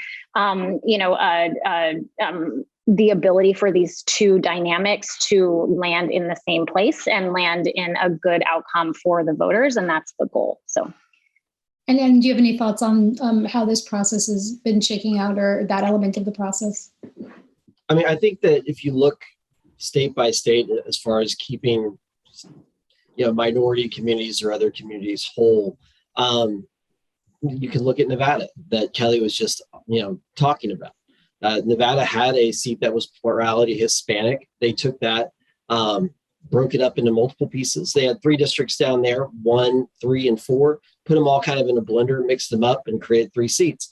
the ability for these two dynamics to land in the same place and land in a good outcome for the voters. And that's the goal. So. And then do you have any thoughts on how this process has been shaking out, or that element of the process? I mean, I think that if you look state by state, as far as keeping minority communities or other communities whole, you can look at Nevada that Kelly was just, talking about. Nevada had a seat that was plurality Hispanic. They took that, broke it up into multiple pieces. They had 3 districts down there, 1, 3, and 4, put them all kind of in a blender, mixed them up, and created 3 seats.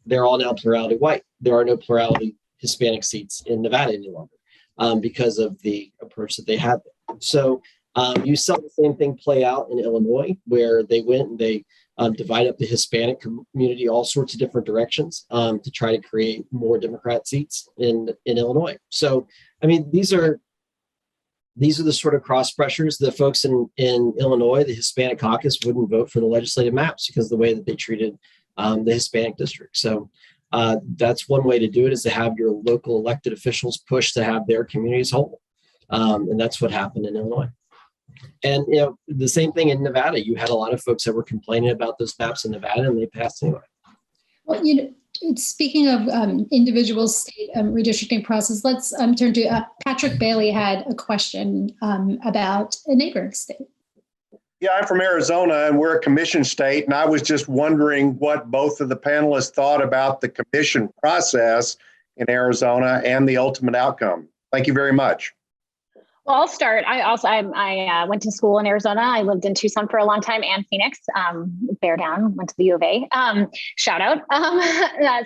They're all now plurality white. There are no plurality Hispanic seats in Nevada any longer because of the approach that they had there. So you saw the same thing play out in Illinois, where they went and they divide up the Hispanic community all sorts of different directions to try to create more Democrat seats in Illinois. So, I mean, these are the sort of cross pressures. The folks in Illinois, the Hispanic caucus, wouldn't vote for the legislative maps because of the way that they treated the Hispanic district. So that's one way to do it, is to have your local elected officials push to have their communities whole. And that's what happened in Illinois. And, the same thing in Nevada. You had a lot of folks that were complaining about those maps in Nevada, and they passed anyway. Well, speaking of individual state redistricting process, let's turn to Patrick Bailey had a question about a neighboring state. Yeah, I'm from Arizona, and we're a commission state. And I was just wondering what both of the panelists thought about the commission process in Arizona and the ultimate outcome. Thank you very much. Well, I'll start. I went to school in Arizona. I lived in Tucson for a long time, and Phoenix. Bear down. Went to the U of A. Shout out.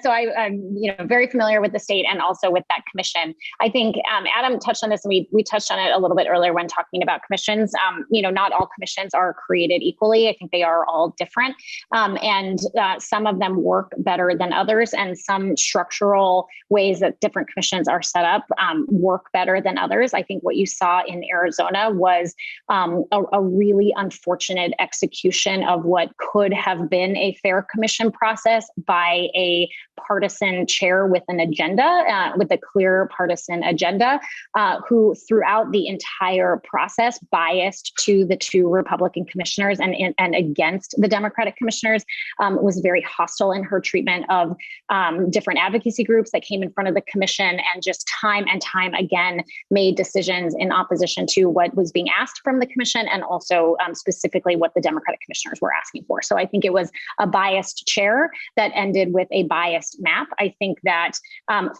So I'm very familiar with the state and also with that commission. I think Adam touched on this, and we touched on it a little bit earlier when talking about commissions. Not all commissions are created equally. I think they are all different, and some of them work better than others, and some structural ways that different commissions are set up work better than others. I think what you saw saw in Arizona was a really unfortunate execution of what could have been a fair commission process by a partisan chair with an agenda, with a clear partisan agenda, who throughout the entire process biased to the two Republican commissioners and against the Democratic commissioners, was very hostile in her treatment of different advocacy groups that came in front of the commission, and just time and time again made decisions in opposition to what was being asked from the commission, and also specifically what the Democratic commissioners were asking for. So I think it was a biased chair that ended with a biased map. I think that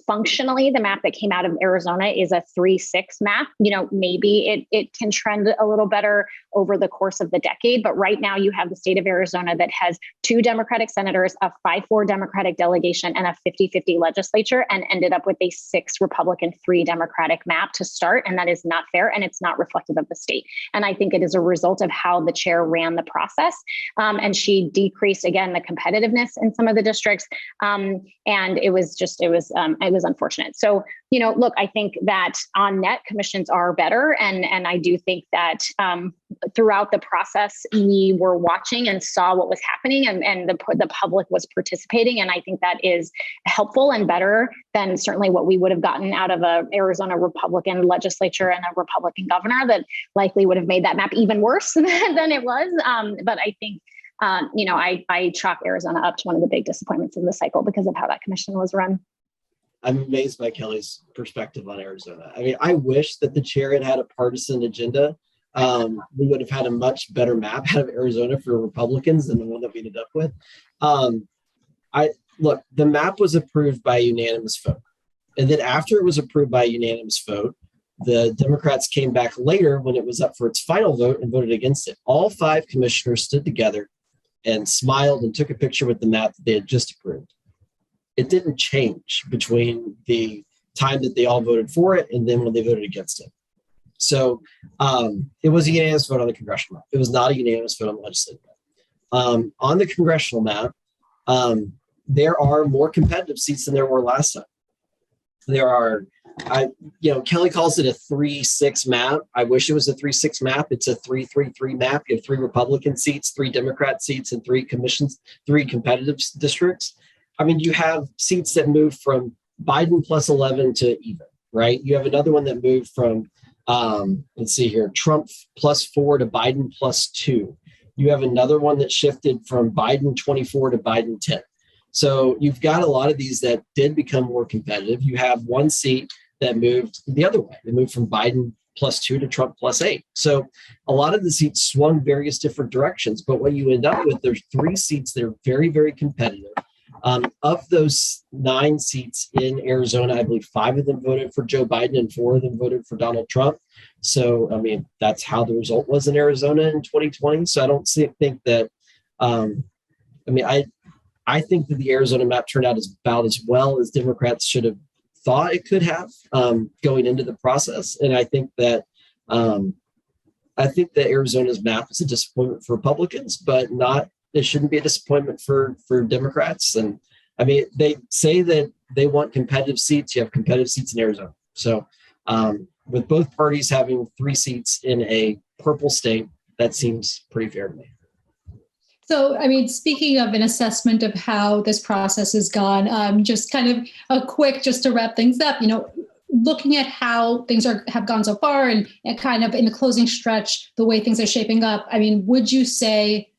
functionally, the map that came out of Arizona is a 3-6 map. Maybe it can trend a little better over the course of the decade, but right now you have the state of Arizona that has 2 Democratic senators, a 5-4 Democratic delegation, and a 50-50 legislature, and ended up with a 6 Republican, 3 Democratic map to start. And that is not fair, and it's not reflective of the state. And I think it is a result of how the chair ran the process. And she decreased, again, the competitiveness in some of the districts. And it was unfortunate. So, look, I think that on net commissions are better. And I do think that throughout the process, we were watching and saw what was happening, and the public was participating. And I think that is helpful and better than certainly what we would have gotten out of a Arizona Republican legislature and a Republican governor that likely would have made that map even worse than it was. But I think, I chalk Arizona up to one of the big disappointments of the cycle because of how that commission was run. I'm amazed by Kelly's perspective on Arizona. I mean, I wish that the chair had a partisan agenda. We would have had a much better map out of Arizona for Republicans than the one that we ended up with. The map was approved by a unanimous vote. And then after it was approved by a unanimous vote, the Democrats came back later when it was up for its final vote and voted against it. All 5 commissioners stood together and smiled and took a picture with the map that they had just approved. It didn't change between the time that they all voted for it and then when they voted against it. So it was a unanimous vote on the congressional map. It was not a unanimous vote on the legislative map. On the congressional map, there are more competitive seats than there were last time. There are, Kelly calls it a 3-6 map. I wish it was a 3-6 map. It's a 3-3-3 map. You have 3 Republican seats, 3 Democrat seats, and 3 commissions, 3 competitive districts. I mean, you have seats that move from Biden plus 11 to even, right? You have another one that moved from, Trump plus 4 to Biden plus 2. You have another one that shifted from Biden 24 to Biden 10. So you've got a lot of these that did become more competitive. You have one seat that moved the other way. They moved from Biden plus 2 to Trump plus 8. So a lot of the seats swung various different directions. But what you end up with, there's 3 seats that are very, very competitive. Of those 9 seats in Arizona, I believe 5 of them voted for Joe Biden and 4 of them voted for Donald Trump. So, I mean, that's how the result was in Arizona in 2020. So I don't think that, I think that the Arizona map turned out about as well as Democrats should have thought it could have going into the process. And I think that Arizona's map is a disappointment for Republicans, but it shouldn't be a disappointment for Democrats. And I mean, they say that they want competitive seats. You have competitive seats in Arizona. So with both parties having 3 seats in a purple state, that seems pretty fair to me. So, I mean, speaking of an assessment of how this process has gone, just kind of a quick, just to wrap things up, looking at how things have gone so far and kind of in the closing stretch, the way things are shaping up, I mean, would you say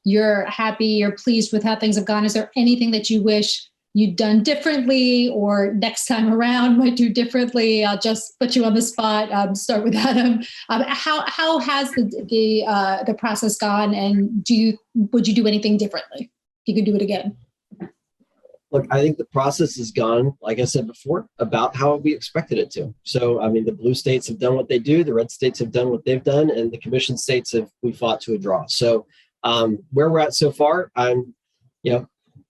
you're happy, you're pleased with how things have gone? Is there anything that you wish you'd done differently or next time around might do differently? I'll just put you on the spot. Start with Adam. How has the process gone, and would you do anything differently if you could do it again? Look, I think the process has gone, like I said before, about how we expected it to. So, I mean, the blue states have done what they do, the red states have done what they've done, and the commission states we fought to a draw. So where we're at so far, I'm,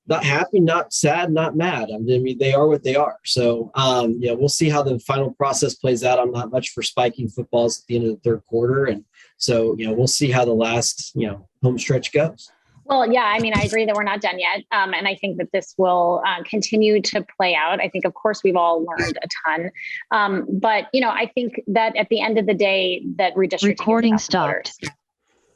not happy, not sad, not mad. I mean, they are what they are. So, we'll see how the final process plays out. I'm not much for spiking footballs at the end of the third quarter. And so, we'll see how the last, home stretch goes. Well, yeah, I mean, I agree that we're not done yet. And I think that this will continue to play out. I think, of course, we've all learned a ton. But, I think that at the end of the day, that redistricting Recording is about the stopped. voters.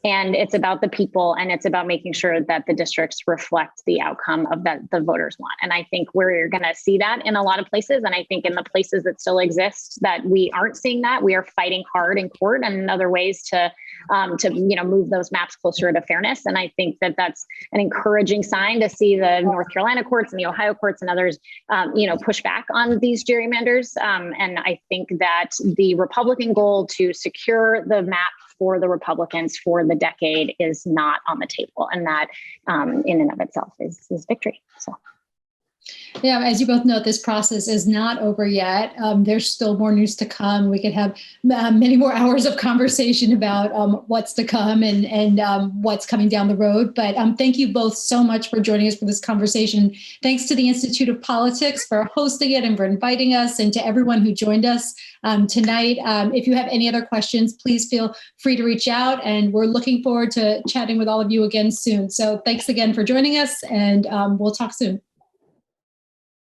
And it's about the people, and it's about making sure that the districts reflect the outcome of that the voters want. And I think we're going to see that in a lot of places. And I think in the places that still exist that we aren't seeing that, we are fighting hard in court and in other ways to move those maps closer to fairness. And I think that that's an encouraging sign to see the North Carolina courts and the Ohio courts and others, push back on these gerrymanders. And I think that the Republican goal to secure the map for the Republicans for the decade is not on the table. And that in and of itself is victory. So. Yeah, as you both know, this process is not over yet. There's still more news to come. We could have many more hours of conversation about what's to come and what's coming down the road. But thank you both so much for joining us for this conversation. Thanks to the Institute of Politics for hosting it and for inviting us, and to everyone who joined us tonight. If you have any other questions, please feel free to reach out. And we're looking forward to chatting with all of you again soon. So thanks again for joining us, and we'll talk soon.